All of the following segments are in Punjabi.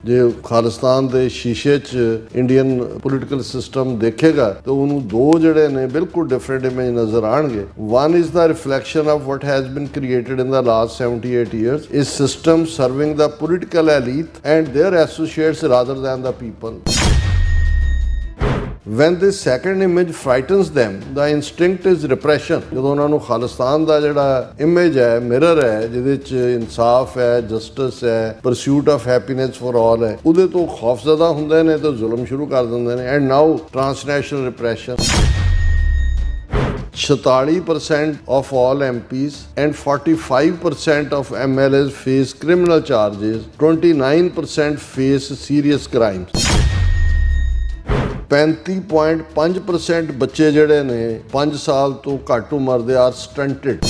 ਜੇ ਖਾਲਿਸਤਾਨ ਦੇ ਸ਼ੀਸ਼ੇ 'ਚ ਇੰਡੀਅਨ ਪੋਲੀਟੀਕਲ ਸਿਸਟਮ ਦੇਖੇਗਾ ਤਾਂ ਉਹਨੂੰ ਦੋ ਜਿਹੜੇ ਨੇ ਬਿਲਕੁਲ ਡਿਫਰੈਂਟ ਇਮੇਜ ਨਜ਼ਰ ਆਣਗੇ। One is the reflection of what has been created in the last 78 years is system serving the political elite and their associates rather than the people. When this second image frightens them, the instinct is repression. ਜਦੋਂ ਉਹਨਾਂ ਨੂੰ ਖਾਲਿਸਤਾਨ ਦਾ ਜਿਹੜਾ ਇਮੇਜ ਹੈ, ਮਿਰਰ ਹੈ, ਜਿਹਦੇ 'ਚ ਇਨਸਾਫ ਹੈ, ਜਸਟਿਸ ਹੈ, pursuit of happiness for all ਹੈ, ਉਹਦੇ ਤੋਂ ਖੌਫਜ਼ਦਾ ਹੁੰਦੇ ਨੇ ਤੇ ਜ਼ੁਲਮ ਸ਼ੁਰੂ ਕਰ ਦਿੰਦੇ ਨੇ। And now transnational repression. 46% of all MPs and 45% of MLAs face criminal charges. 29% face serious crimes. 35.5% ਬੱਚੇ ਜਿਹੜੇ ਨੇ 5 ਸਾਲ ਤੋਂ ਘੱਟ ਉਮਰ they are ਸਟੰਟਡ।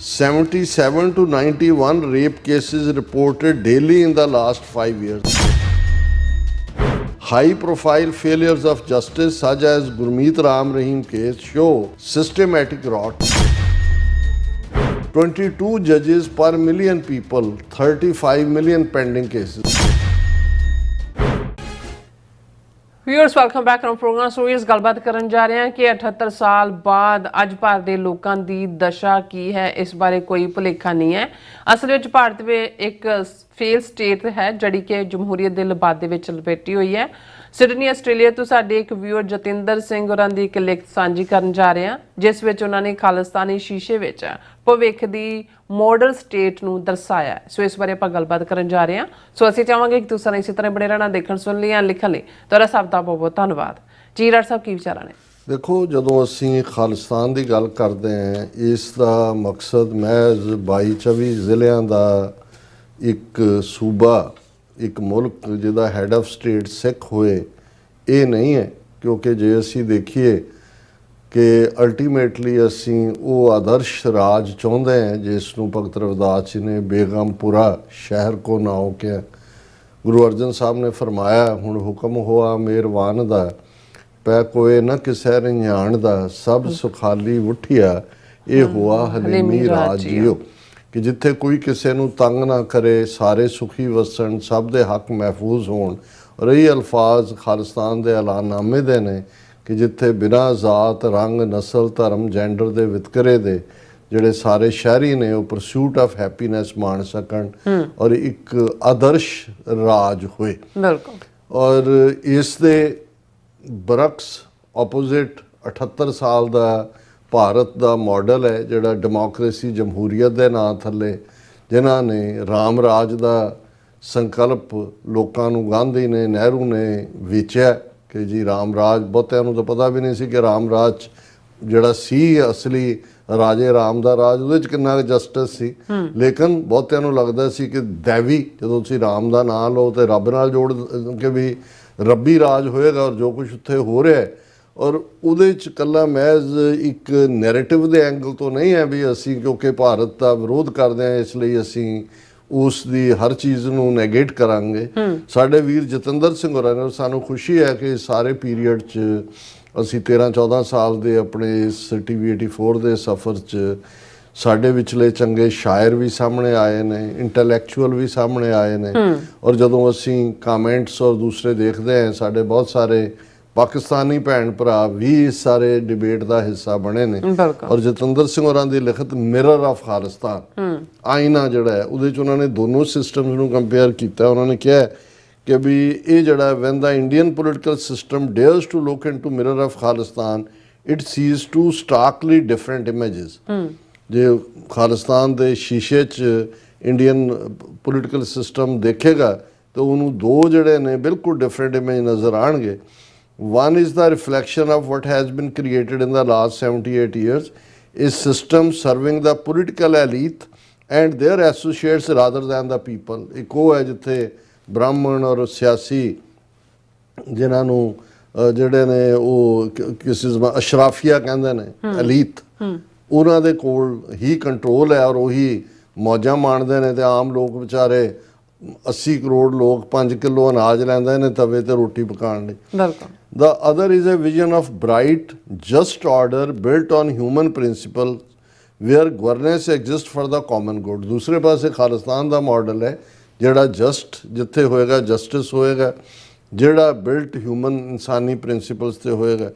77 to 91 rape cases reported daily in the last 5 years. High profile failures of justice such as Gurmeet Ram Rahim case show systematic rot. 22 judges per million people, 35 million pending cases. Viewers welcome back to program. So ਇਸ ਗੱਲਬਾਤ ਕਰਨ ਜਾ ਰਹੇ ਹਾਂ ਕਿ 78 ਸਾਲ ਬਾਅਦ ਅੱਜ ਭਾਰਤ ਦੇ ਲੋਕਾਂ ਦੀ ਦਸ਼ਾ ਕੀ ਹੈ, ਇਸ ਬਾਰੇ ਕੋਈ ਭੁਲੇਖਾ ਨਹੀਂ ਹੈ। ਅਸਲ ਵਿੱਚ ਭਾਰਤ ਵਿੱਚ ਇੱਕ ਫੇਲ ਸਟੇਟ ਹੈ ਜਿਹੜੀ ਕਿ ਜਮਹੂਰੀਅਤ ਦੇ ਲਿਬਾਦੇ ਵਿੱਚ ਲਪੇਟੀ ਹੋਈ ਹੈ। ਸਿਡਨੀ ਆਸਟ੍ਰੇਲੀਆ ਤੋਂ ਸਾਡੇ ਇੱਕ ਵਿਊਅਰ ਜਤਿੰਦਰ ਸਿੰਘ ਹੋਰਾਂ ਦੀ ਇੱਕ ਲਿਖਤ ਸਾਂਝੀ ਕਰਨ ਜਾ ਰਹੇ ਹਾਂ, ਜਿਸ ਵਿੱਚ ਉਹਨਾਂ ਨੇ ਖਾਲਿਸਤਾਨੀ ਸ਼ੀਸ਼ੇ ਵਿੱਚ ਭਵਿੱਖ ਦੀ ਮਾਡਲ ਸਟੇਟ ਨੂੰ ਦਰਸਾਇਆ। ਸੋ ਇਸ ਬਾਰੇ ਆਪਾਂ ਗੱਲਬਾਤ ਕਰਨ ਜਾ ਰਹੇ ਹਾਂ। ਸੋ ਅਸੀਂ ਚਾਹਾਂਗੇ ਕਿ ਤੁਸੀਂ ਇਸੇ ਤਰ੍ਹਾਂ ਬਣੇ ਰਹਿਣਾ, ਦੇਖਣ ਸੁਣ ਲਈ ਜਾਂ ਲਿਖਣ ਲਈ। ਤੁਹਾਡਾ ਸਭ ਦਾ ਬਹੁਤ ਬਹੁਤ ਧੰਨਵਾਦ ਜੀ। ਰਾਜ ਸਾਹਿਬ ਕੀ ਵਿਚਾਰਾਂ ਨੇ? ਦੇਖੋ, ਜਦੋਂ ਅਸੀਂ ਖਾਲਿਸਤਾਨ ਦੀ ਗੱਲ ਕਰਦੇ ਹਾਂ, ਇਸ ਦਾ ਮਕਸਦ ਮਹਿਜ਼ 22-24 ਜ਼ਿਲ੍ਹਿਆਂ ਦਾ ਇੱਕ ਸੂਬਾ, ਇੱਕ ਮੁਲਕ ਜਿਹਦਾ ਹੈਡ ਆਫ ਸਟੇਟ ਸਿੱਖ ਹੋਏ, ਇਹ ਨਹੀਂ ਹੈ। ਕਿਉਂਕਿ ਜੇ ਅਸੀਂ ਦੇਖੀਏ ਕਿ ਅਲਟੀਮੇਟਲੀ ਅਸੀਂ ਉਹ ਆਦਰਸ਼ ਰਾਜ ਚਾਹੁੰਦੇ ਹਾਂ ਜਿਸ ਨੂੰ ਭਗਤ ਰਵਿਦਾਸ ਜੀ ਨੇ ਬੇਗਮਪੁਰਾ ਸ਼ਹਿਰ ਕੋ ਨਾਉ ਕਿਹਾ। ਗੁਰੂ ਅਰਜਨ ਸਾਹਿਬ ਨੇ ਫਰਮਾਇਆ, ਹੁਣ ਹੁਕਮ ਹੋਆ ਮਿਹਰਬਾਨ ਦਾ, ਪੈ ਕੋਏ ਨਾ ਕਿਸੇ ਰਿਆਣ ਦਾ, ਸਭ ਸੁਖਾਲੀ ਉਠਿਆ ਇਹ ਹੋਆ ਹਲੀਮੀ ਰਾਜ ਜੀਓ। ਕਿ ਜਿੱਥੇ ਕੋਈ ਕਿਸੇ ਨੂੰ ਤੰਗ ਨਾ ਕਰੇ, ਸਾਰੇ ਸੁਖੀ ਵਸਣ, ਸਭ ਦੇ ਹੱਕ ਮਹਿਫੂਜ਼ ਹੋਣ। ਔਰ ਇਹ ਅਲਫਾਜ਼ ਖਾਲਿਸਤਾਨ ਦੇ ਐਲਾਨਨਾਮੇ ਦੇ ਨੇ ਕਿ ਜਿੱਥੇ ਬਿਨਾਂ ਜ਼ਾਤ, ਰੰਗ, ਨਸਲ, ਧਰਮ, ਜੈਂਡਰ ਦੇ ਵਿਤਕਰੇ ਦੇ ਜਿਹੜੇ ਸਾਰੇ ਸ਼ਹਿਰੀ ਨੇ ਉਹ ਪਰਸੂਟ ਆਫ ਹੈਪੀਨੈਸ ਮਾਣ ਸਕਣ ਔਰ ਇੱਕ ਆਦਰਸ਼ ਰਾਜ ਹੋਏ। ਬਿਲਕੁਲ। ਔਰ ਇਸ ਦੇ ਬਰਕਸ ਆਪੋਜ਼ਿਟ 78 ਸਾਲ ਦਾ ਭਾਰਤ ਦਾ ਮਾਡਲ ਹੈ ਜਿਹੜਾ ਡੈਮੋਕ੍ਰੇਸੀ, ਜਮਹੂਰੀਅਤ ਦੇ ਨਾਂ ਥੱਲੇ, ਜਿਨ੍ਹਾਂ ਨੇ ਰਾਮ ਰਾਜ ਦਾ ਸੰਕਲਪ ਲੋਕਾਂ ਨੂੰ ਗਾਂਧੀ ਨੇ, ਨਹਿਰੂ ਨੇ ਵੇਚਿਆ ਕਿ ਜੀ ਰਾਮ ਰਾਜ। ਬਹੁਤਿਆਂ ਨੂੰ ਤਾਂ ਪਤਾ ਵੀ ਨਹੀਂ ਸੀ ਕਿ ਰਾਮ ਰਾਜ ਜਿਹੜਾ ਸੀ ਅਸਲੀ ਰਾਜੇ ਰਾਮ ਦਾ ਰਾਜ, ਉਹਦੇ 'ਚ ਕਿੰਨਾ ਕੁ ਜਸਟਿਸ ਸੀ। ਲੇਕਿਨ ਬਹੁਤਿਆਂ ਨੂੰ ਲੱਗਦਾ ਸੀ ਕਿ ਦੈਵੀ, ਜਦੋਂ ਤੁਸੀਂ ਰਾਮ ਦਾ ਨਾਂ ਲਓ ਤੇ ਰੱਬ ਨਾਲ ਜੋੜ ਕੇ ਵੀ ਰੱਬੀ ਰਾਜ ਹੋਏਗਾ। ਔਰ ਜੋ ਕੁਛ ਉੱਥੇ ਹੋ ਰਿਹਾ ਔਰ ਉਹਦੇ 'ਚ ਇਕੱਲਾ ਮਹਿਜ਼ ਇੱਕ ਨੈਰੇਟਿਵ ਦੇ ਐਂਗਲ ਤੋਂ ਨਹੀਂ ਹੈ ਵੀ ਅਸੀਂ ਕਿਉਂਕਿ ਭਾਰਤ ਦਾ ਵਿਰੋਧ ਕਰਦੇ ਹਾਂ ਇਸ ਲਈ ਅਸੀਂ ਉਸ ਦੀ ਹਰ ਚੀਜ਼ ਨੂੰ ਨੈਗੇਟ ਕਰਾਂਗੇ। ਸਾਡੇ ਵੀਰ ਜਤਿੰਦਰ ਸਿੰਘ ਹੋਰਾਂ ਨੇ, ਸਾਨੂੰ ਖੁਸ਼ੀ ਹੈ ਕਿ ਸਾਰੇ ਪੀਰੀਅਡ 'ਚ ਅਸੀਂ 13-14 ਸਾਲ ਦੇ ਆਪਣੇ ਇਸ TV 84 ਦੇ ਸਫ਼ਰ 'ਚ ਸਾਡੇ ਵਿਚਲੇ ਚੰਗੇ ਸ਼ਾਇਰ ਵੀ ਸਾਹਮਣੇ ਆਏ ਨੇ, ਇੰਟੈਲੈਕਚੁਅਲ ਵੀ ਸਾਹਮਣੇ ਆਏ ਨੇ। ਔਰ ਜਦੋਂ ਅਸੀਂ ਕਮੈਂਟਸ ਔਰ ਦੂਸਰੇ ਦੇਖਦੇ ਹਾਂ, ਸਾਡੇ ਬਹੁਤ ਸਾਰੇ ਪਾਕਿਸਤਾਨੀ ਭੈਣ ਭਰਾ ਵੀ ਇਸ ਸਾਰੇ ਡਿਬੇਟ ਦਾ ਹਿੱਸਾ ਬਣੇ ਨੇ। ਔਰ ਜਤਿੰਦਰ ਸਿੰਘ ਹੋਰਾਂ ਦੀ ਲਿਖਤ ਮਿਰਰ ਆਫ ਖਾਲਿਸਤਾਨ, ਆਈਨਾ ਜਿਹੜਾ ਹੈ, ਉਹਦੇ 'ਚ ਉਹਨਾਂ ਨੇ ਦੋਨੋਂ ਸਿਸਟਮਸ ਨੂੰ ਕੰਪੇਅਰ ਕੀਤਾ। ਉਹਨਾਂ ਨੇ ਕਿਹਾ ਕਿ ਵੀ ਇਹ ਜਿਹੜਾ when the Indian political system dares to look into mirror of Khalistan, it sees two starkly different images. ਜੇ ਖਾਲਿਸਤਾਨ ਦੇ ਸ਼ੀਸ਼ੇ 'ਚ ਇੰਡੀਅਨ ਪੋਲੀਟੀਕਲ ਸਿਸਟਮ ਦੇਖੇਗਾ ਤਾਂ ਉਹਨੂੰ ਦੋ ਜਿਹੜੇ ਨੇ ਬਿਲਕੁਲ ਡਿਫਰੈਂਟ ਇਮੇਜ ਨਜ਼ਰ ਆਣਗੇ। One is the reflection of what has been created in the last 78 years is system serving the political elite and their associates rather than the people. ਇੱਕ ਉਹ ਹੈ ਜਿੱਥੇ ਬ੍ਰਾਹਮਣ ਔਰ ਸਿਆਸੀ ਜਿਨ੍ਹਾਂ ਨੂੰ ਜਿਹੜੇ ਨੇ ਉਹ ਕਿਸੇ ਅਸ਼ਰਾਫੀਆ ਕਹਿੰਦੇ ਨੇ, ਐਲੀਟ, ਉਹਨਾਂ ਦੇ ਕੋਲ ਹੀ ਕੰਟਰੋਲ ਹੈ ਔਰ ਉਹੀ ਮੌਜਾਂ ਮਾਣਦੇ ਨੇ ਤੇ ਆਮ ਲੋਕ ਵਿਚਾਰੇ 80 ਕਰੋੜ ਲੋਕ 5 ਕਿਲੋ ਅਨਾਜ ਲੈਂਦੇ ਨੇ ਤਵੇ ਤੇ ਰੋਟੀ ਪਕਾਉਣ ਲਈ। ਬਿਲਕੁਲ। The other is a vision of bright, just order built on human principle where governance exists for the common good. दूसरे पासे खालिस्तान ਦਾ ਮਾਡਲ ਹੈ ਜਿਹੜਾ ਜਸਟ ਜਿੱਥੇ ਹੋਏਗਾ ਜਸਟਿਸ ਹੋਏਗਾ, ਜਿਹੜਾ ਬਿਲਟ ਹਿਊਮਨ ਇਨਸਾਨੀ ਪ੍ਰਿੰਸੀਪਲਸ ਤੇ ਹੋਏਗਾ।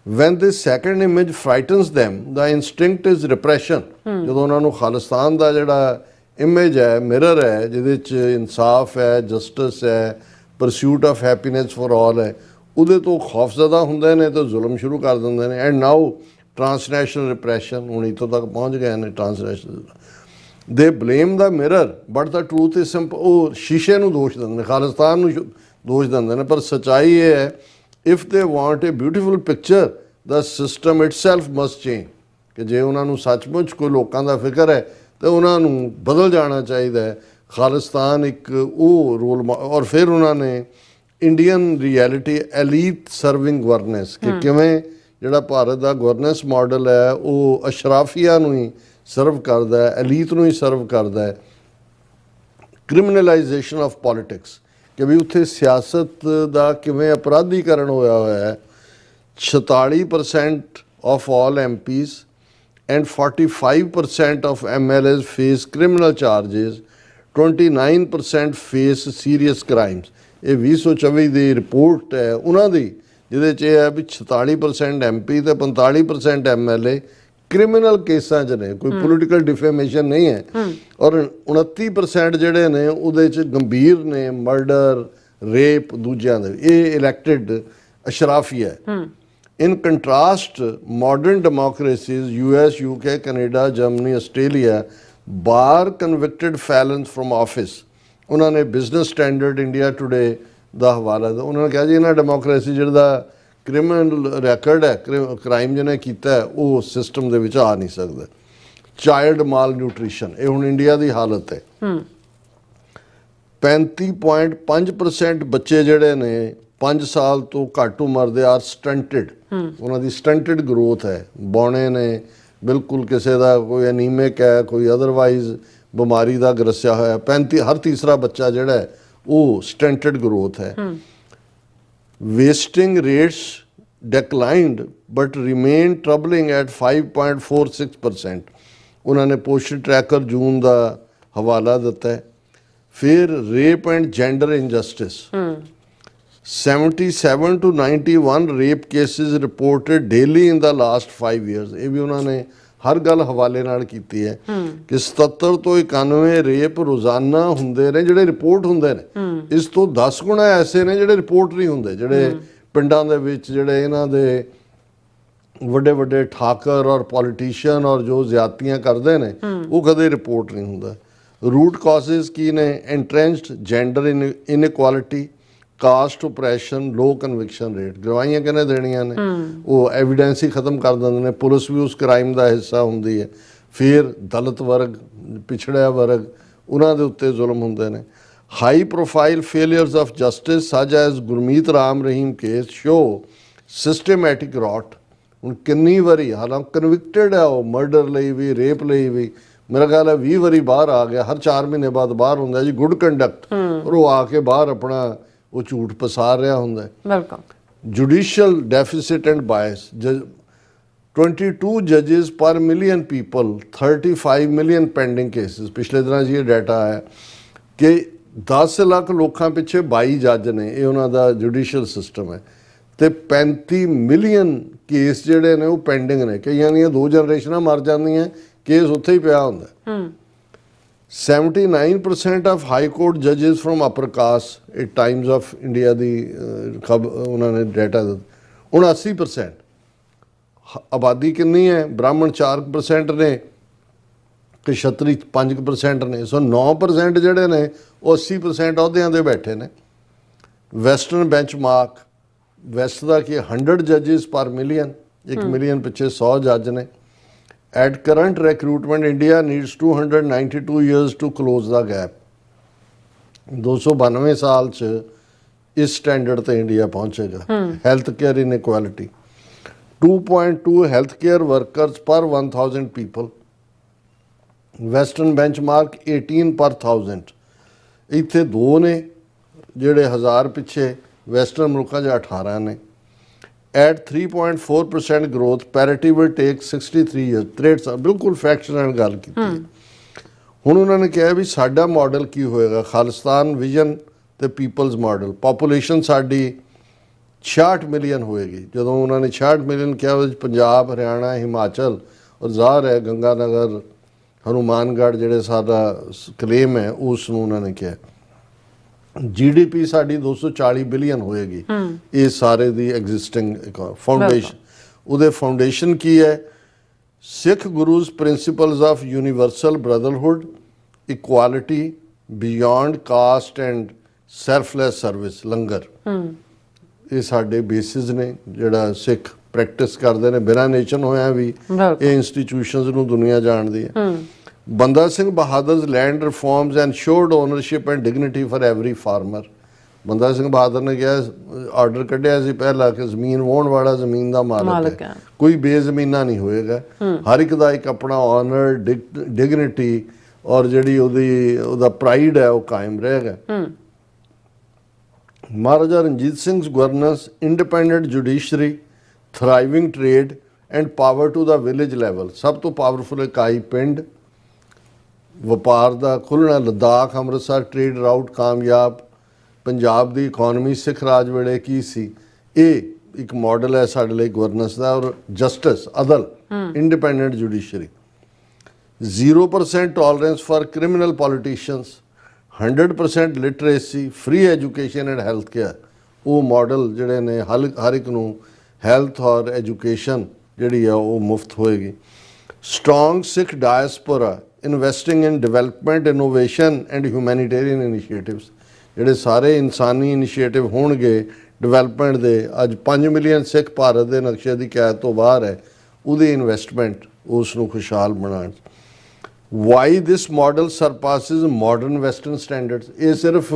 when this second image frightens them, the instinct is repression। ਜਦੋਂ ਉਹਨਾਂ ਨੂੰ ਖਾਲਿਸਤਾਨ ਦਾ ਜਿਹੜਾ ਇਮੇਜ ਹੈ, ਮਿਰਰ ਹੈ, ਜਿਹਦੇ 'ਚ ਇਨਸਾਫ ਹੈ, ਜਸਟਿਸ ਹੈ, ਪਰਸਿਊਟ ਆਫ ਹੈਪੀਨੈਸ ਫॉर ਆਲ ਹੈ, ਉਹਦੇ ਤੋਂ ਖੌਫਜ਼ਦਾ ਹੁੰਦੇ ਨੇ ਤੇ ਜ਼ੁਲਮ ਸ਼ੁਰੂ ਕਰ ਦਿੰਦੇ ਨੇ। ਐਂਡ ਨਾਓ ਟਰਾਂਸਨੈਸ਼ਨਲ ਰਿਪਰੈਸ਼ਨ, ਹੁਣ ਇੱਥੋਂ ਤੱਕ ਪਹੁੰਚ ਗਏ ਨੇ ਟਰਾਂਸਨੈਸ਼ਨਲ। ਦੇ blame the mirror but the truth is simple. ਉਹ ਸ਼ੀਸ਼ੇ ਨੂੰ ਦੋਸ਼ ਦਿੰਦੇ ਨੇ, ਖਾਲਿਸਤਾਨ ਨੂੰ ਦੋਸ਼ ਦਿੰਦੇ ਨੇ, ਪਰ ਸੱਚਾਈ ਇਹ ਹੈ if they want A beautiful picture the system itself must change. ਕਿ ਜੇ ਉਹਨਾਂ ਨੂੰ ਸੱਚਮੁੱਚ ਕੋਈ ਲੋਕਾਂ ਦਾ ਫਿਕਰ ਹੈ ਤਾਂ ਉਹਨਾਂ ਨੂੰ ਬਦਲ ਜਾਣਾ ਚਾਹੀਦਾ ਹੈ। ਖਾਲਿਸਤਾਨ ਇੱਕ ਉਹ ਰੋਲ, ਔਰ ਫਿਰ ਉਹਨਾਂ ਨੇ Indian reality elite serving governance, ਕਿ ਕਿਵੇਂ ਜਿਹੜਾ ਭਾਰਤ ਦਾ ਗਵਰਨੈਂਸ ਮਾਡਲ ਹੈ ਉਹ ਅਸ਼ਰਾਫੀਆ ਨੂੰ ਹੀ ਸਰਵ ਕਰਦਾ ਹੈ, ਐਲੀਟ ਨੂੰ ਹੀ ਸਰਵ ਕਰਦਾ ਹੈ। ਕ੍ਰਿਮੀਨਲਾਈਜੇਸ਼ਨ ਆਫ ਪੋਲੀਟਿਕਸ, ਕਿ ਵੀ ਉੱਥੇ ਸਿਆਸਤ ਦਾ ਕਿਵੇਂ ਅਪਰਾਧੀਕਰਨ ਹੋਇਆ ਹੋਇਆ ਹੈ। 46% of all MPs and 45% of MLAs face criminal charges, 29% face serious crimes। ਇਹ 2024 ਦੀ ਰਿਪੋਰਟ ਹੈ ਉਹਨਾਂ ਦੀ, ਜਿਹਦੇ 'ਚ ਇਹ ਹੈ ਵੀ 46% MP ਤੇ 45% MLA ਕ੍ਰਿਮੀਨਲ ਕੇਸਾਂ 'ਚ ਨੇ, ਕੋਈ ਪੋਲੀਟੀਕਲ ਡਿਫੇਮੇਸ਼ਨ ਨਹੀਂ ਹੈ। ਔਰ 29% ਜਿਹੜੇ ਨੇ ਉਹਦੇ 'ਚ ਗੰਭੀਰ ਨੇ, ਮਰਡਰ, ਰੇਪ ਦੂਜਿਆਂ ਦੇ। ਇਹ ਇਲੈਕਟਿਡ ਅਸ਼ਰਾਫੀਆ ਹੈ। In contrast, modern democracies, US, UK, Canada, Germany, Australia, bar convicted felons from office। ਉਹਨਾਂ ਨੇ ਬਿਜ਼ਨਸ ਸਟੈਂਡਰਡ ਇੰਡੀਆ ਟੂਡੇ ਦਾ ਹਵਾਲਾ ਦਿੱਤਾ। ਉਹਨਾਂ ਨੇ ਕਿਹਾ ਜੀ ਇਹਨਾਂ ਡੈਮੋਕ੍ਰੇਸੀ ਜਿਹੜਾ ਕ੍ਰਿਮੀਨਲ ਰੈਕਰਡ ਹੈ, ਕ੍ਰਾਈਮ ਜਿਹਨੇ ਕੀਤਾ ਹੈ, ਉਹ ਸਿਸਟਮ ਦੇ ਵਿੱਚ ਆ ਨਹੀਂ ਸਕਦਾ। ਚਾਈਲਡ ਮਾਲ ਨਿਊਟ੍ਰੀਸ਼ਨ, ਇਹ ਹੁਣ ਇੰਡੀਆ ਦੀ ਹਾਲਤ ਹੈ। 35.5% ਬੱਚੇ ਜਿਹੜੇ ਨੇ 5 ਸਾਲ ਤੋਂ ਘੱਟ ਉਮਰ ਦੇ ਆਰ ਸਟੰਟਡ। ਉਹਨਾਂ ਦੀ ਸਟੰਟਡ ਗਰੋਥ ਹੈ, ਬੌਣੇ ਨੇ ਬਿਲਕੁਲ, ਕਿਸੇ ਦਾ ਕੋਈ ਐਨੀਮਿਕ ਹੈ, ਕੋਈ ਅਦਰਵਾਈਜ਼ ਬਿਮਾਰੀ ਦਾ ਗਰਸਿਆ ਹੋਇਆ। 35 ਹਰ ਤੀਸਰਾ ਬੱਚਾ ਜਿਹੜਾ ਹੈ ਉਹ ਸਟੰਟਡ ਗਰੋਥ ਹੈ। Wasting rates declined but remain troubling at 5.46%। ਉਹਨਾਂ ਨੇ ਪੋਸ਼ਨ ਟਰੈਕਰ ਜੂਨ ਦਾ ਹਵਾਲਾ ਦਿੱਤਾ ਹੈ। ਫਿਰ rape and gender injustice, 77 to 91 rape cases reported daily in the last 5 years। ਇਹ ਵੀ ਉਹਨਾਂ ਨੇ ਹਰ ਗੱਲ ਹਵਾਲੇ ਨਾਲ ਕੀਤੀ ਹੈ ਕਿ 77 ਤੋਂ 91 ਰੇਪ ਰੋਜ਼ਾਨਾ ਹੁੰਦੇ ਨੇ ਜਿਹੜੇ ਰਿਪੋਰਟ ਹੁੰਦੇ ਨੇ। ਇਸ ਤੋਂ 10 ਗੁਣਾ ਐਸੇ ਨੇ ਜਿਹੜੇ ਰਿਪੋਰਟ ਨਹੀਂ ਹੁੰਦੇ, ਜਿਹੜੇ ਪਿੰਡਾਂ ਦੇ ਵਿੱਚ ਜਿਹੜੇ ਇਹਨਾਂ ਦੇ ਵੱਡੇ ਵੱਡੇ ਠਾਕਰ ਔਰ ਪੋਲੀਟੀਸ਼ੀਅਨ ਔਰ ਜੋ ਜ਼ਿਆਦਤੀਆਂ ਕਰਦੇ ਨੇ ਉਹ ਕਦੇ ਰਿਪੋਰਟ ਨਹੀਂ ਹੁੰਦਾ। ਰੂਟ ਕਾਜ਼ਸ ਕੀ ਨੇ? ਐਂਟਰੈਂਚਡ ਜੈਂਡਰ ਇਨਇਕੁਆਲਿਟੀ, ਕਾਸਟ ਓਪਰੈਸ਼ਨ, ਲੋ ਕਨਵਿਕਸ਼ਨ ਰੇਟ। ਗਵਾਹੀਆਂ ਕਿਹਨੇ ਦੇਣੀਆਂ ਨੇ? ਉਹ ਐਵੀਡੈਂਸ ਹੀ ਖਤਮ ਕਰ ਦਿੰਦੇ ਨੇ। ਪੁਲਿਸ ਵੀ ਉਸ ਕ੍ਰਾਈਮ ਦਾ ਹਿੱਸਾ ਹੁੰਦੀ ਹੈ। ਫਿਰ ਦਲਿਤ ਵਰਗ, ਪਿਛੜਿਆ ਵਰਗ, ਉਹਨਾਂ ਦੇ ਉੱਤੇ ਜ਼ੁਲਮ ਹੁੰਦੇ ਨੇ। High profile failures of justice such as Gurmeet Ram Rahim case show systematic rot. ਹੁਣ ਕਿੰਨੀ ਵਾਰੀ, ਹਾਲਾਂਕਿ ਕਨਵਿਕਟਡ ਹੈ ਉਹ ਮਰਡਰ ਲਈ ਵੀ, ਰੇਪ ਲਈ ਵੀ, ਮੇਰਾ ਖਿਆਲ ਹੈ 20 ਵਾਰੀ ਬਾਹਰ ਆ ਗਿਆ। ਹਰ 4 ਮਹੀਨੇ ਬਾਅਦ ਬਾਹਰ ਹੁੰਦਾ ਜੀ, ਗੁੱਡ ਕੰਡਕਟ। ਔਰ ਉਹ ਆ ਕੇ ਬਾਹਰ ਆਪਣਾ ਉਹ ਝੂਠ ਪਸਾਰ ਰਿਹਾ ਹੁੰਦਾ ਹੈ। ਬਿਲਕੁਲ। ਜੁਡੀਸ਼ੀਅਲ ਡੈਫਿਸਿਟ ਐਂਡ ਬਾਇਸ, 22 ਜजेस ਪਰ million people, 35 million pending cases. ਪਿਛਲੇ ਦਿਨਾਂ 'ਚ ਇਹ ਡਾਟਾ ਆਇਆ ਕਿ 10 ਲੱਖ ਲੋਕਾਂ ਪਿੱਛੇ 22 ਜੱਜ ਨੇ। ਇਹ ਉਹਨਾਂ ਦਾ ਜੁਡੀਸ਼ੀਅਲ ਸਿਸਟਮ ਹੈ। ਤੇ 35 ਮਿਲੀਅਨ ਕੇਸ ਜਿਹੜੇ ਨੇ ਉਹ ਪੈਂਡਿੰਗ ਨੇ। ਕਈਆਂ ਦੀਆਂ 2 ਜਨਰੇਸ਼ਨਾਂ ਮਰ ਜਾਂਦੀਆਂ, ਕੇਸ ਉੱਥੇ ਹੀ ਪਿਆ ਹੁੰਦਾ। 79% ਆਫ ਹਾਈ ਕੋਰਟ ਜजेस ਫਰੋਮ ਅਪਰ ਕਾਸਟ। ਇਹ ਟਾਈਮਸ ਆਫ ਇੰਡੀਆ ਦੀ ਉਹਨਾਂ ਨੇ ਡਾਟਾ ਦਿੱਤਾ। 79%। ਆਬਾਦੀ ਕਿੰਨੀ ਹੈ? ਬ੍ਰਾਹਮਣ 4% ਨੇ ਤੇ ਛਤਰੀ 5% ਨੇ। ਸੋ 9% ਜਿਹੜੇ ਨੇ ਉਹ 80% ਅਹੁਦਿਆਂ ਦੇ ਬੈਠੇ ਨੇ। ਵੈਸਟਰਨ ਬੈਂਚਮਾਰਕ, ਵੈਸਟ ਦਾ ਕੀ 100 ਜजेस ਪਰ ਮਿਲੀਅਨ, 1 ਮਿਲੀਅਨ ਪਿੱਛੇ 100 ਜੱਜ ਨੇ। At current recruitment, India needs 292 years to close the gap। 292 ਸਾਲ 'ਚ ਇਸ ਸਟੈਂਡਰਡ ਤੇ ਇੰਡੀਆ ਪਹੁੰਚੇਗਾ। Health care inequality, 2.2 health care workers per 1000 people. Western benchmark 18 ਪਰ 1000। ਇੱਥੇ 2 ਨੇ ਜਿਹੜੇ 1000 ਪਿੱਛੇ, ਵੈਸਟਰਨ ਮੁਲਕਾਂ 'ਚ 18 ਨੇ। At 3.4% growth, parity will take 63 years। 63 ਸਾਲ, ਬਿਲਕੁਲ ਫੈਕਚੁਅਲ ਗੱਲ ਕੀਤੀ। ਹੁਣ ਉਹਨਾਂ ਨੇ ਕਿਹਾ ਵੀ ਸਾਡਾ ਮਾਡਲ ਕੀ ਹੋਏਗਾ, ਖਾਲਿਸਤਾਨ ਵਿਜ਼ਨ ਤੇ ਪੀਪਲਜ਼ ਮਾਡਲ। ਪਾਪੂਲੇਸ਼ਨ ਸਾਡੀ 66 ਮਿਲੀਅਨ ਹੋਏਗੀ। ਜਦੋਂ ਉਹਨਾਂ ਨੇ 66 ਮਿਲੀਅਨ ਕਿਹਾ, ਉਹਦੇ 'ਚ ਪੰਜਾਬ, ਹਰਿਆਣਾ, ਹਿਮਾਚਲ ਔਰ ਜ਼ਾਹਰ ਹੈ ਗੰਗਾ ਨਗਰ, ਹਨੂਮਾਨਗੜ੍ਹ ਜਿਹੜੇ ਸਾਡਾ ਕਲੇਮ ਹੈ ਉਸ ਨੂੰ ਉਹਨਾਂ ਨੇ ਕਿਹਾ। GDP ਸਾਡੀ 240 ਬਿਲੀਅਨ ਹੋਏਗੀ ਇਹ ਸਾਰੇ ਦੀ ਐਗਜ਼ਿਸਟਿੰਗ ਫਾਊਂਡੇਸ਼ਨ। ਉਹਦੇ ਫਾਊਂਡੇਸ਼ਨ ਕੀ ਹੈ? Sikh Gurus principles of universal brotherhood, equality, beyond caste and selfless service, langar. ਇਹ ਸਾਡੇ ਬੇਸਿਸ ਨੇ ਜਿਹੜਾ ਸਿੱਖ ਪ੍ਰੈਕਟਿਸ ਕਰਦੇ ਨੇ ਬਿਨਾਂ ਨੇਸ਼ਨ ਹੋਇਆ ਵੀ। ਇਹ ਇੰਸਟੀਟਿਊਸ਼ਨਸ ਨੂੰ ਦੁਨੀਆ ਜਾਣਦੀ ਹੈ। Banda Singh Bahadur's land reforms ensured ownership and dignity for every farmer. Banda Singh Bahadur ਨੇ ਕਿਹਾ, ਆਰਡਰ ਕੱਢਿਆ ਸੀ ਪਹਿਲਾਂ ਕਿ ਜ਼ਮੀਨ ਵਾਹੁਣ ਵਾਲਾ ਜ਼ਮੀਨ ਦਾ ਮਾਲਕ ਹੈ, ਕੋਈ ਬੇਜ਼ਮੀਨਾ ਨਹੀਂ ਹੋਏਗਾ। ਹਰ ਇੱਕ ਦਾ ਇੱਕ ਆਪਣਾ ਆਨਰ, ਡਿਗਨਿਟੀ ਔਰ ਜਿਹੜੀ ਉਹਦਾ ਪ੍ਰਾਈਡ ਹੈ ਉਹ ਕਾਇਮ ਰਹੇਗਾ। Maharaja Ranjit Singh governance, independent judiciary, thriving trade and power to the village level. ਸਭ ਤੋਂ ਪਾਵਰਫੁਲ ਇਕਾਈ ਪਿੰਡ, ਵਪਾਰ ਦਾ ਖੁੱਲ੍ਹਣਾ, ਲੱਦਾਖ, ਅੰਮ੍ਰਿਤਸਰ ਟ੍ਰੇਡ ਰਾਊਟ ਕਾਮਯਾਬ। ਪੰਜਾਬ ਦੀ ਇਕੋਨਮੀ ਸਿੱਖ ਰਾਜ ਵੇਲੇ ਕੀ ਸੀ, ਇਹ ਇੱਕ ਮਾਡਲ ਹੈ ਸਾਡੇ ਲਈ ਗਵਰਨੈਂਸ ਦਾ। ਔਰ ਜਸਟਿਸ, ਅਦਲ, independent judiciary, 0% tolerance for criminal politicians, 100% literacy, free education and health care. ਉਹ ਮਾਡਲ ਜਿਹੜੇ ਨੇ ਹਰ ਇੱਕ ਨੂੰ ਹੈਲਥ ਔਰ ਐਜੂਕੇਸ਼ਨ ਜਿਹੜੀ ਆ ਉਹ ਮੁਫਤ ਹੋਏਗੀ। Strong Sikh diaspora, investing in development, innovation and humanitarian initiatives. ਜਿਹੜੇ ਸਾਰੇ ਇਨਸਾਨੀ ਇਨੀਸ਼ੀਏਟਿਵ ਹੋਣਗੇ ਡਿਵੈਲਪਮੈਂਟ ਦੇ। ਅੱਜ 5 ਮਿਲੀਅਨ ਸਿੱਖ ਭਾਰਤ ਦੇ ਨਕਸ਼ੇ ਦੀ ਕੈਦ ਤੋਂ ਬਾਹਰ ਹੈ, ਉਹਦੀ ਇਨਵੈਸਟਮੈਂਟ ਉਸ ਨੂੰ ਖੁਸ਼ਹਾਲ ਬਣਾਉਣ। Why this model surpasses modern western standards. ਇਹ ਸਿਰਫ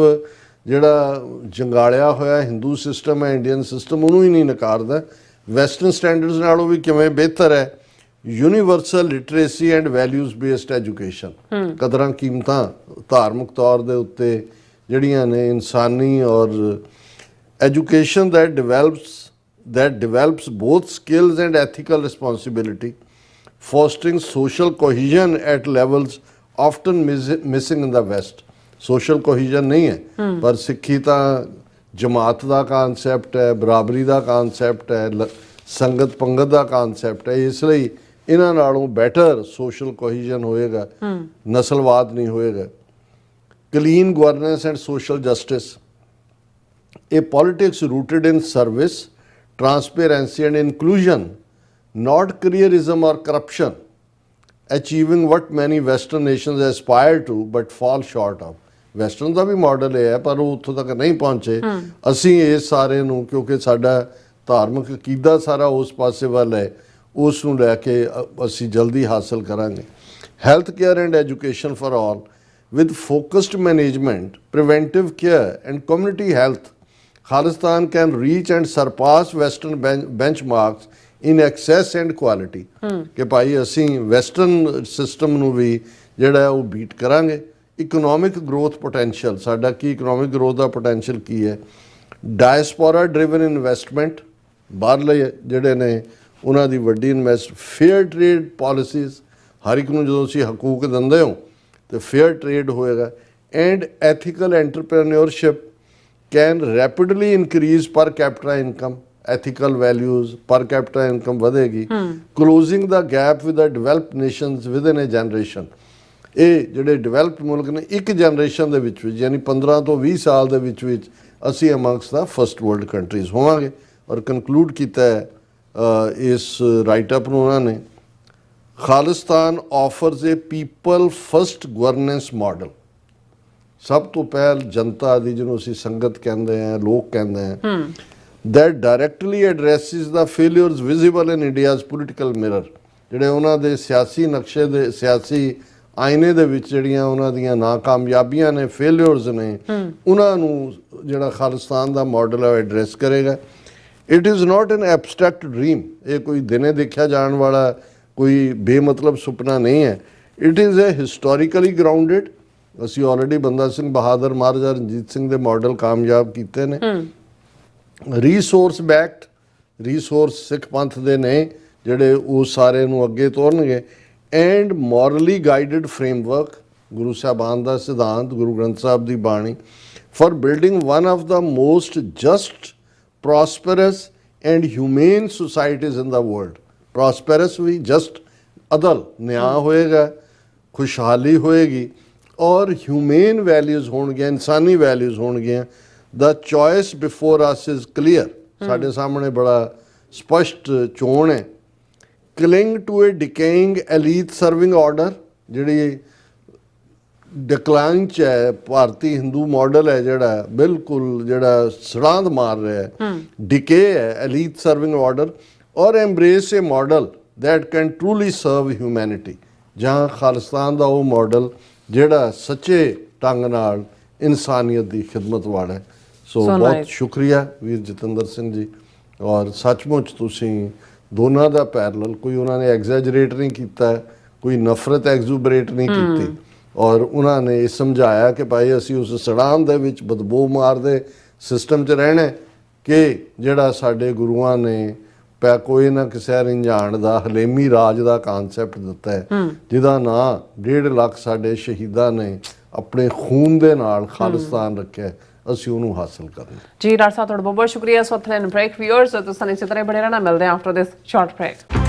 ਜਿਹੜਾ ਜੰਗਾਲਿਆ ਹੋਇਆ ਹਿੰਦੂ ਸਿਸਟਮ ਹੈ, ਇੰਡੀਅਨ ਸਿਸਟਮ, ਉਹਨੂੰ ਹੀ ਨਹੀਂ ਨਕਾਰਦਾ, ਵੈਸਟਰਨ ਸਟੈਂਡਰਡਸ ਨਾਲੋਂ ਵੀ ਕਿਵੇਂ ਬਿਹਤਰ ਹੈ। Universal literacy and values based education, ਕਦਰਾਂ ਕੀਮਤਾਂ ਧਾਰਮਿਕ ਤੌਰ ਦੇ ਉੱਤੇ ਜਿਹੜੀਆਂ ਨੇ ਇਨਸਾਨੀ ਔਰ education that develops both skills and ethical responsibility, fostering social cohesion at levels often missing in the West। social cohesion नहीं है पर सिक्खी ਤਾਂ जमात ਦਾ ਕਾਨਸੈਪਟ ਹੈ, ਬਰਾਬਰੀ ਦਾ ਕਾਨਸੈਪਟ ਹੈ, ਸੰਗਤ ਪੰਗਤ ਦਾ ਕਾਨਸੈਪਟ ਹੈ। ਇਸ ਲਈ ਇਹਨਾਂ ਨਾਲੋਂ ਬੈਟਰ ਸੋਸ਼ਲ ਕੋਹੀਜ਼ਨ ਹੋਏਗਾ, ਨਸਲਵਾਦ ਨਹੀਂ ਹੋਏਗਾ। Clean governance and social justice, a politics rooted in service, transparency and inclusion, not careerism or corruption, achieving what many Western nations aspire to but fall short of। Western ਦਾ ਵੀ ਮਾਡਲ ਇਹ ਹੈ ਪਰ ਉਹ ਉੱਥੋਂ ਤੱਕ ਨਹੀਂ ਪਹੁੰਚੇ। ਅਸੀਂ ਇਸ ਸਾਰੇ ਨੂੰ, ਕਿਉਂਕਿ ਸਾਡਾ ਧਾਰਮਿਕ ਅਕੀਦਾ ਸਾਰਾ ਉਸ ਪਾਸੇ ਵੱਲ ਹੈ, ਉਸ ਨੂੰ ਲੈ ਕੇ ਅਸੀਂ ਜਲਦੀ ਹਾਸਲ ਕਰਾਂਗੇ। Health care and education for all with focused management, preventive care and community health, Khalistan can reach and surpass Western benchmarks in access and quality। ਕਿ ਭਾਈ ਅਸੀਂ ਵੈਸਟਰਨ ਸਿਸਟਮ ਨੂੰ ਵੀ ਜਿਹੜਾ ਉਹ ਬੀਟ ਕਰਾਂਗੇ। ਇਕਨੋਮਿਕ ਗਰੋਥ ਪੋਟੈਂਸ਼ੀਅਲ, ਸਾਡਾ ਕੀ ਇਕਨੋਮਿਕ ਗਰੋਥ ਦਾ ਪੋਟੈਂਸ਼ੀਅਲ ਕੀ ਹੈ। ਡਾਇਸਪੋਰਾ ਡਰਿਵਨ ਇਨਵੈਸਟਮੈਂਟ, ਬਾਹਰਲੇ ਜਿਹੜੇ ਨੇ ਉਹਨਾਂ ਦੀ ਵੱਡੀ ਫੇਅਰ ਟ੍ਰੇਡ ਪਾਲਿਸੀਜ਼, ਹਰ ਇੱਕ ਨੂੰ ਜਦੋਂ ਅਸੀਂ ਹਕੂਕ ਦਿੰਦੇ ਹੋ ਤੇ ਫੇਅਰ ਟ੍ਰੇਡ ਹੋਏਗਾ। And ethical entrepreneurship can rapidly increase per capita income, ethical values, per capita income ਵਧੇਗੀ। Closing the gap with the developed nations within a generation. ਇਹ ਜਿਹੜੇ ਡਿਵੈਲਪਡ ਮੁਲਕ ਨੇ ਇੱਕ ਜਨਰੇਸ਼ਨ ਦੇ ਵਿੱਚ ਯਾਨੀ 15 ਤੋਂ 20 ਸਾਲ ਦੇ ਵਿੱਚ ਅਸੀਂ ਅਮੰਗਸਟ ਦਾ ਫਸਟ ਵਰਲਡ ਕੰਟਰੀਜ਼ ਹੋਵਾਂਗੇ। ਔਰ ਕਨਕਲੂਡ ਕੀਤਾ ਹੈ ਇਸ ਰਾਈਟਅਪ ਨੂੰ ਉਹਨਾਂ ਨੇ, ਖਾਲਿਸਤਾਨ ਆਫਰਸ ਏ ਪੀਪਲ ਫਸਟ ਗਵਰਨੈਂਸ ਮਾਡਲ। ਸਭ ਤੋਂ ਪਹਿਲ ਜਨਤਾ ਦੀ, ਜਿਹਨੂੰ ਅਸੀਂ ਸੰਗਤ ਕਹਿੰਦੇ ਹਾਂ, ਲੋਕ ਕਹਿੰਦੇ ਹਾਂ, that directly addresses the failures visible in India's political mirror। ਜਿਹੜੇ ਉਹਨਾਂ ਦੇ ਸਿਆਸੀ ਨਕਸ਼ੇ ਦੇ, ਸਿਆਸੀ ਆਇਨੇ ਦੇ ਵਿੱਚ ਜਿਹੜੀਆਂ ਉਹਨਾਂ ਦੀਆਂ ਨਾਕਾਮਯਾਬੀਆਂ ਨੇ, ਫੇਲਿਅਰਸ ਨੇ, ਉਹਨਾਂ ਨੂੰ ਜਿਹੜਾ ਖਾਲਿਸਤਾਨ ਦਾ ਮਾਡਲ ਹੈ ਉਹ ਐਡਰੈਸ ਕਰੇਗਾ। It is not N abstract dream, ਇਹ ਕੋਈ ਦਿਨੇ ਦੇਖਿਆ ਜਾਣ ਵਾਲਾ ਕੋਈ ਬੇਮਤਲਬ ਸੁਪਨਾ ਨਹੀਂ ਹੈ। It is a historically grounded. ਅਸੀਂ ਆਲਰੇਡੀ ਬੰਦਾ ਸਿੰਘ ਬਹਾਦਰ, ਮਹਾਰਾਜਾ ਰਣਜੀਤ ਸਿੰਘ ਦੇ ਮਾਡਲ ਕਾਮਯਾਬ ਕੀਤੇ ਨੇ। ਰੀਸੋਰਸ ਬੈਕਡ, ਰੀਸੋਰਸ ਸਿੱਖ ਪੰਥ ਦੇ ਨੇ ਜਿਹੜੇ ਉਹ ਸਾਰੇ ਨੂੰ ਅੱਗੇ ਤੋਰਨਗੇ। And morally guided framework, Guru Sahiban ਦਾ ਸਿਧਾਂਤ, ਗੁਰੂ ਗ੍ਰੰਥ ਸਾਹਿਬ ਦੀ ਬਾਣੀ, for building one of the most just, prosperous and humane societies in the world. Prosperous ਵੀ, ਜਸਟ ਅਦਲ, ਨਿਆਂ ਹੋਏਗਾ, ਖੁਸ਼ਹਾਲੀ ਹੋਏਗੀ, ਔਰ ਹਿਊਮੇਨ ਵੈਲਿਊਜ਼ ਹੋਣਗੀਆਂ, ਇਨਸਾਨੀ ਵੈਲਿਊਜ਼ ਹੋਣਗੀਆਂ। The choice before us is clear, ਸਾਡੇ ਸਾਹਮਣੇ ਬੜਾ ਸਪਸ਼ਟ ਚੋਣ ਹੈ। Clinging to a decaying elite serving order, ਜਿਹੜੀ ਡਿਕਲਾਈਨ 'ਚ ਹੈ, ਭਾਰਤੀ ਹਿੰਦੂ ਮਾਡਲ ਹੈ ਜਿਹੜਾ ਬਿਲਕੁਲ ਜਿਹੜਾ ਸੜਾਂਦ ਮਾਰ ਰਿਹਾ ਹੈ, ਡਿਕੇ ਹੈ elite serving order, or embrace a model that can truly serve humanity, ਜਾਂ ਖਾਲਿਸਤਾਨ ਦਾ ਉਹ ਮਾਡਲ ਜਿਹੜਾ ਸੱਚੇ ਢੰਗ ਨਾਲ ਇਨਸਾਨੀਅਤ ਦੀ ਖਿਦਮਤ ਵਾਲਾ ਹੈ। ਸੋ ਬਹੁਤ ਸ਼ੁਕਰੀਆ ਵੀਰ ਜਤਿੰਦਰ ਸਿੰਘ ਜੀ, ਔਰ ਸੱਚਮੁੱਚ ਤੁਸੀਂ ਦੋਨਾਂ ਦਾ ਪੈਰਲਲ, ਕੋਈ ਉਹਨਾਂ ਨੇ ਐਗਜ਼ੈਜਰੇਟ ਨਹੀਂ ਕੀਤਾ, ਕੋਈ ਨਫ਼ਰਤ ਐਗਜ਼ੂਬਰੇਟ ਨਹੀਂ ਕੀਤੀ, ਔਰ ਉਹਨਾਂ ਨੇ ਇਹ ਸਮਝਾਇਆ ਕਿ ਭਾਈ ਅਸੀਂ ਉਸ ਸੜਾਮ ਦੇ ਵਿੱਚ ਬਦਬੂ ਮਾਰਦੇ ਸਿਸਟਮ 'ਚ ਰਹਿਣਾ, ਕਿ ਜਿਹੜਾ ਸਾਡੇ ਗੁਰੂਆਂ ਨੇ ਕੋਈ ਨਾ ਕਿਸੇ ਰੰਜਾਨ ਦਾ ਹਲੇਮੀ ਰਾਜ ਦਾ ਕਾਨਸੈਪਟ ਦਿੱਤਾ ਹੈ, ਜਿਹਦਾ ਨਾਂ 1.5 ਲੱਖ ਸਾਡੇ ਸ਼ਹੀਦਾਂ ਨੇ ਆਪਣੇ ਖੂਨ ਦੇ ਨਾਲ ਖਾਲਿਸਤਾਨ ਰੱਖਿਆ, ਅਸੀਂ ਉਹਨੂੰ ਹਾਸਲ ਕਰਨਾ। ਜੀ ਡਾਕਟਰ ਸਾਹਿਬ, ਤੁਹਾਡਾ ਬਹੁਤ ਬਹੁਤ ਸ਼ੁਕਰੀਆ। ਸੋ ਥੈਨ ਬ੍ਰੇਕ ਵਿਊਅਰਸ, ਤੁਸੀਂ ਇਸੇ ਤਰ੍ਹਾਂ ਬਣੇ ਰਹਿਣਾ, ਮਿਲਦੇ ਹਾਂ ਆਫਟਰ ਦਿਸ ਸ਼ਾਰਟ ਬ੍ਰੇਕ।